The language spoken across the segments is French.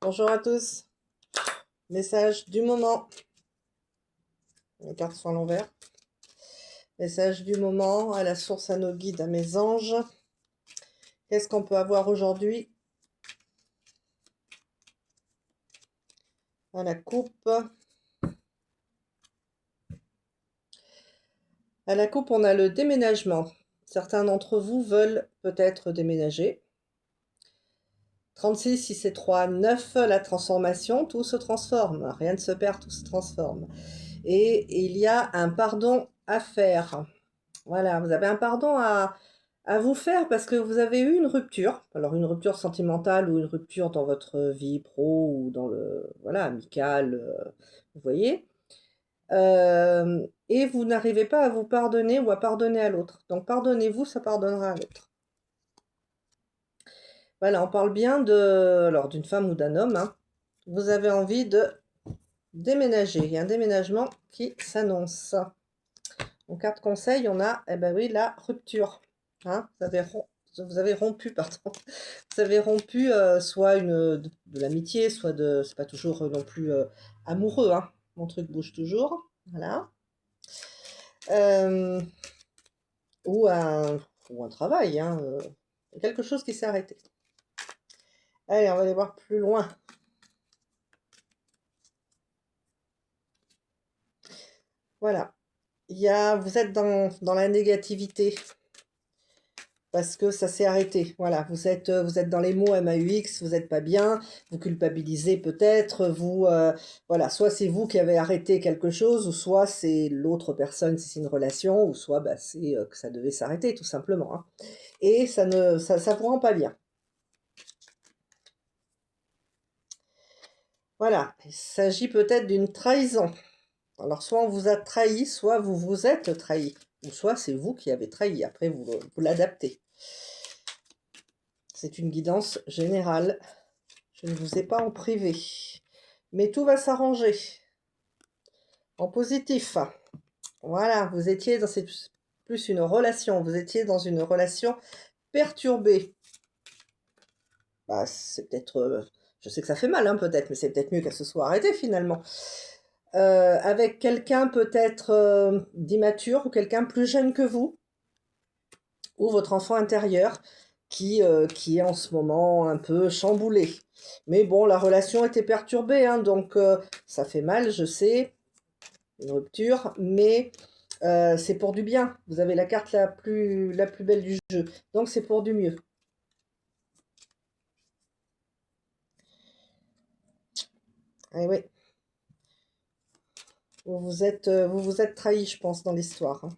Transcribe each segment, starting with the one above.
Bonjour à tous. Message du moment. Les cartes sont à l'envers. Message du moment, à la source, à nos guides, à mes anges. Qu'est-ce qu'on peut avoir aujourd'hui? À la coupe. À la coupe, on a le déménagement. Certains d'entre vous veulent peut-être déménager. 36, si c'est 3, 9, la transformation, tout se transforme. Rien ne se perd, tout se transforme. Et il y a un pardon à faire. Voilà, vous avez un pardon à vous faire parce que vous avez eu une rupture. Alors une rupture sentimentale ou une rupture dans votre vie pro ou dans le, voilà, amical, vous voyez. Et vous n'arrivez pas à vous pardonner ou à pardonner à l'autre. Donc pardonnez-vous, ça pardonnera à l'autre. Voilà, on parle bien alors d'une femme ou d'un homme, hein. Vous avez envie de déménager. Il y a un déménagement qui s'annonce. En carte conseil, on a, eh ben oui, la rupture. Hein, vous avez rompu, pardon. Vous avez rompu soit de l'amitié, soit de... C'est pas toujours non plus amoureux, hein. Mon truc bouge toujours. Voilà. Euh, ou, un, ou un travail, hein. Quelque chose qui s'est arrêté. Allez, on va aller voir plus loin. Voilà. Vous êtes dans la négativité. Parce que ça s'est arrêté. Voilà, vous êtes dans les mots MAUX, vous n'êtes pas bien, vous culpabilisez peut-être, voilà, soit c'est vous qui avez arrêté quelque chose, ou soit c'est l'autre personne, si c'est une relation, ou soit bah, c'est que ça devait s'arrêter, tout simplement, hein. Et ça vous rend pas bien. Voilà, il s'agit peut-être d'une trahison. Alors, soit on vous a trahi, soit vous vous êtes trahi, ou soit c'est vous qui avez trahi, après vous l'adaptez. C'est une guidance générale. Je ne vous ai pas en privé. Mais tout va s'arranger. En positif. Voilà, vous étiez dans plus une relation. Vous étiez dans une relation perturbée. Bah, c'est peut-être... je sais que ça fait mal, hein, peut-être, mais c'est peut-être mieux qu'elle se soit arrêtée, finalement. Avec quelqu'un peut-être d'immature ou quelqu'un plus jeune que vous, ou votre enfant intérieur, qui est en ce moment un peu chamboulé. Mais bon, la relation était perturbée, hein, donc ça fait mal, je sais, une rupture, mais c'est pour du bien. Vous avez la carte la plus belle du jeu, donc c'est pour du mieux. Eh oui, vous vous êtes trahi, je pense, dans l'histoire, hein.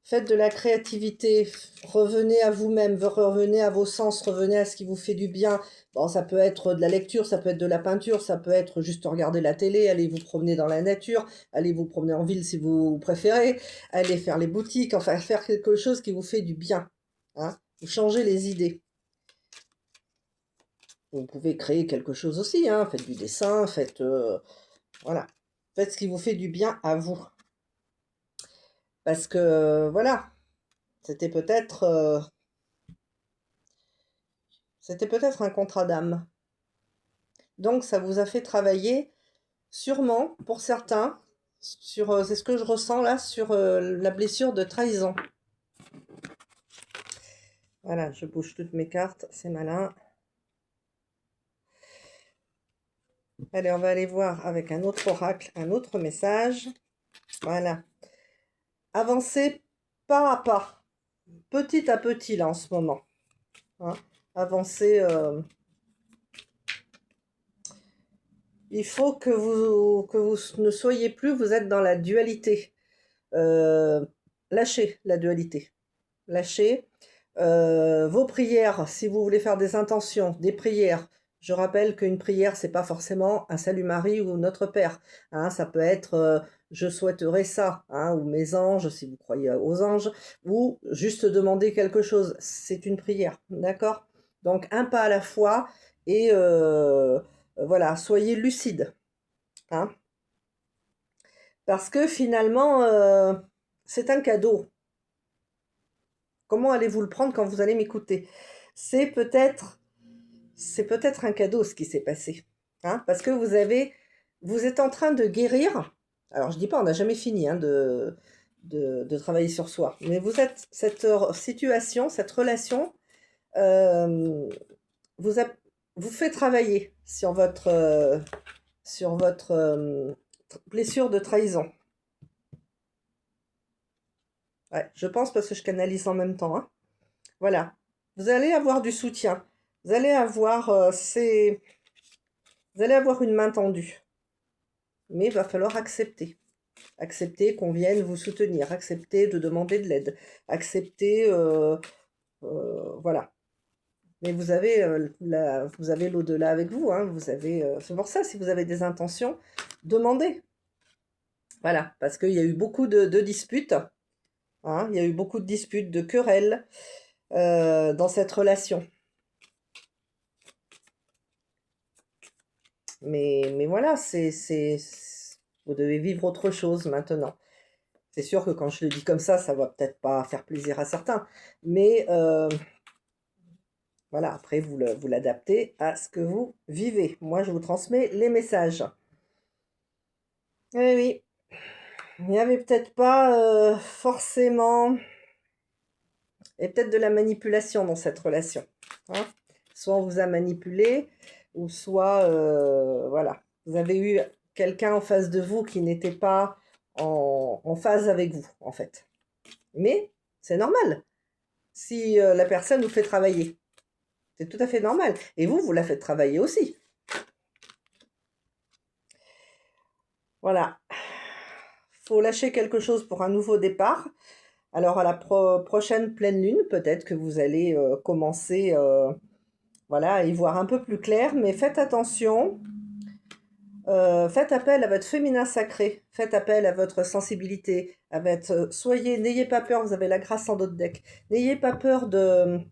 Faites de la créativité, revenez à vous-même, revenez à vos sens, revenez à ce qui vous fait du bien. Bon, ça peut être de la lecture, ça peut être de la peinture, ça peut être juste regarder la télé, aller vous promener dans la nature, aller vous promener en ville si vous préférez, aller faire les boutiques, enfin faire quelque chose qui vous fait du bien, hein. Vous changez les idées. Vous pouvez créer quelque chose aussi, hein. Faites du dessin, voilà. Faites ce qui vous fait du bien à vous. Parce que, voilà, c'était peut-être... C'était peut-être un contrat d'âme. Donc ça vous a fait travailler, sûrement, pour certains, c'est ce que je ressens là, sur la blessure de trahison. Voilà, je bouge toutes mes cartes, c'est malin. Allez, on va aller voir avec un autre oracle, un autre message. Voilà. Avancez pas à pas, petit à petit là en ce moment, hein. Avancez... il faut que vous ne soyez plus, vous êtes dans la dualité. Lâchez la dualité. Lâchez. Vos prières, si vous voulez faire des intentions, des prières. Je rappelle qu'une prière, c'est pas forcément un Salut Marie ou Notre Père, hein. Ça peut être je souhaiterais ça, hein, ou mes anges, si vous croyez aux anges, ou juste demander quelque chose. C'est une prière, d'accord? Donc un pas à la fois et voilà, soyez lucide, hein, parce que finalement, c'est un cadeau. Comment allez-vous le prendre quand vous allez m'écouter? C'est peut-être c'est peut-être un cadeau ce qui s'est passé. Hein, parce que vous êtes en train de guérir. Alors, je dis pas, on n'a jamais fini hein, de travailler sur soi. Mais cette situation, cette relation, euh, vous, a- vous fait travailler sur votre blessure de trahison. Ouais, je pense parce que je canalise en même temps. Hein. Voilà. Vous allez avoir du soutien. Vous allez avoir, vous allez avoir une main tendue. Mais il va falloir accepter. Accepter qu'on vienne vous soutenir. Accepter de demander de l'aide. Accepter, voilà. Mais vous avez l'au-delà avec vous. Hein. C'est pour ça, si vous avez des intentions, demandez. Voilà. Parce qu'il y a eu beaucoup de disputes. Hein. Il y a eu beaucoup de disputes, de querelles dans cette relation. Mais voilà, vous devez vivre autre chose maintenant. C'est sûr que quand je le dis comme ça va peut-être pas faire plaisir à certains. Mais voilà, après, vous l'adaptez à ce que vous vivez. Moi, je vous transmets les messages. Eh oui, il n'y avait peut-être pas forcément... Et peut-être de la manipulation dans cette relation. Hein. Soit on vous a manipulé, ou soit, voilà, vous avez eu quelqu'un en face de vous qui n'était pas en phase avec vous, en fait. Mais c'est normal si la personne vous fait travailler. C'est tout à fait normal. Et vous la faites travailler aussi. Voilà. Faut lâcher quelque chose pour un nouveau départ. Alors à la prochaine pleine lune, peut-être que vous allez commencer voilà, à y voir un peu plus clair, mais faites attention. Faites appel à votre féminin sacré, faites appel à votre sensibilité, n'ayez pas peur, vous avez la grâce en d'autres deck, n'ayez pas peur de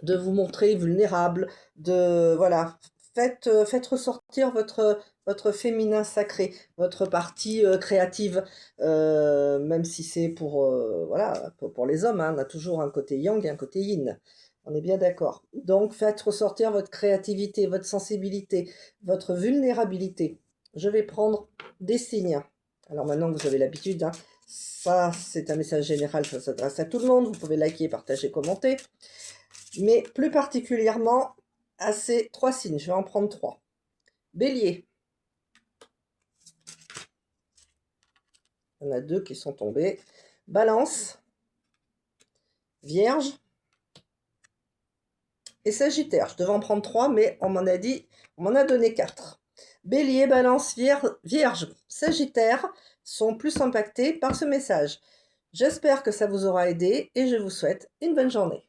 vous montrer vulnérable, voilà, faites ressortir votre féminin sacré, votre partie créative, même si c'est voilà, pour les hommes, hein, on a toujours un côté yang et un côté yin. On est bien d'accord. Donc, faites ressortir votre créativité, votre sensibilité, votre vulnérabilité. Je vais prendre des signes. Alors maintenant que vous avez l'habitude, hein, ça c'est un message général, ça s'adresse à tout le monde. Vous pouvez liker, partager, commenter. Mais plus particulièrement à ces 3 signes. Je vais en prendre 3. Bélier. Il y en a 2 qui sont tombés. Balance. Vierge. Et Sagittaire. Je devais en prendre 3, mais on m'en a donné 4. Bélier, Balance, Vierge, Sagittaire sont plus impactés par ce message. J'espère que ça vous aura aidé et je vous souhaite une bonne journée.